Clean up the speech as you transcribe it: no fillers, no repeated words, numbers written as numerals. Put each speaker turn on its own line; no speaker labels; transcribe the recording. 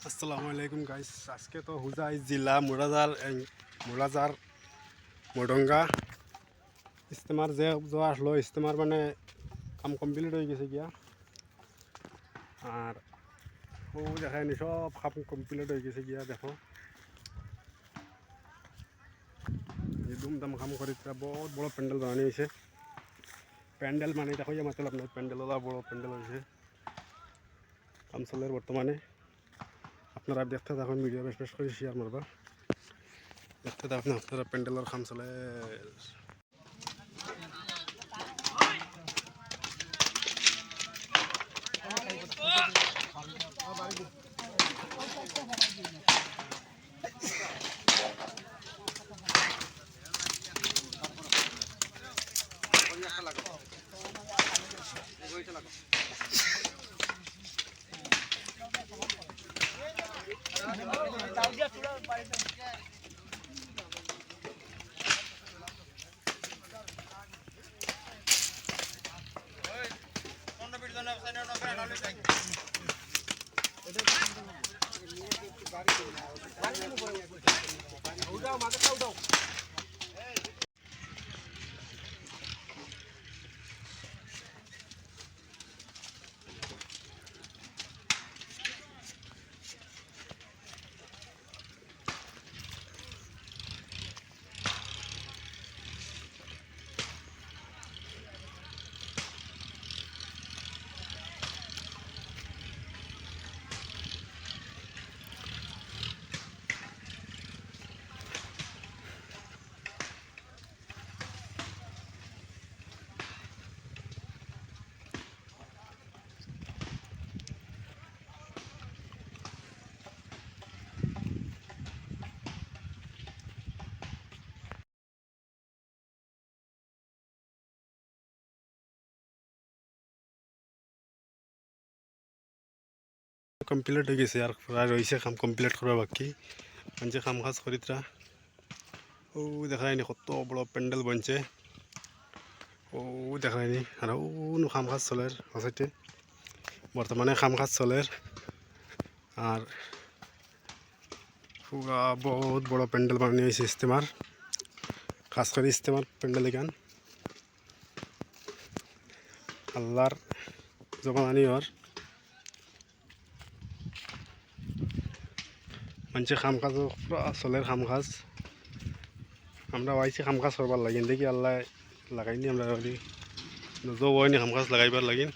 আসসালামু আলাইকুম গাইস, আজকে তো হুজাই জেলা মুরাজার মডঙ্গা ইস্তেমার যে আসলো ইস্তেমার মানে কাম কমপ্লিট হয়ে গেছে গিয়া। আর ও দেখায়নি সব কাম কমপ্লিট হয়ে গেছে গিয়া। দেখো ধুমধাম কাম করে বহুত বড় প্যান্ডেল বানানো হয়েছে। প্যান্ডেল মানে দেখো যে মতলব নাই, প্যান্ডেল ওলা বড় প্যান্ডেল হয়েছে কাম চলের বর্তমানে। আপনারা দেখতে থাকুন, ভিডিও বেশ বেশ করে শেয়ার মারবা। দেখতে থাকুন আপনারা প্যান্ডেলের কাম চলে। কমপ্লিট হয়ে গেছে, আর প্রায় রয়েছে কাম কমপ্লিট করা বাকি। মানে কাম কাজ করিতরা ও দেখায়নি কত বড় প্যান্ডেল বনছে। ও দেখায়নি আর ও কাম কাজ চলের আছে, বর্তমানে কাম কাজ চলের। আর পুরা বহুত বড় প্যান্ডেল বানানো হয়েছে ইস্তেমার, খাস করে ইস্তেমার প্যান্ডেল এখান আল্লাহর জবানি হর মানুষে কাম কাজ পুরা চলের কাম কাজ। আমরা আইছি কাম কাজ করবার লাগিন, দেখি আল্লাহ লাগাইনি আমরা নজো হয়নি কাম কাজ লাগাইবার লাগিন।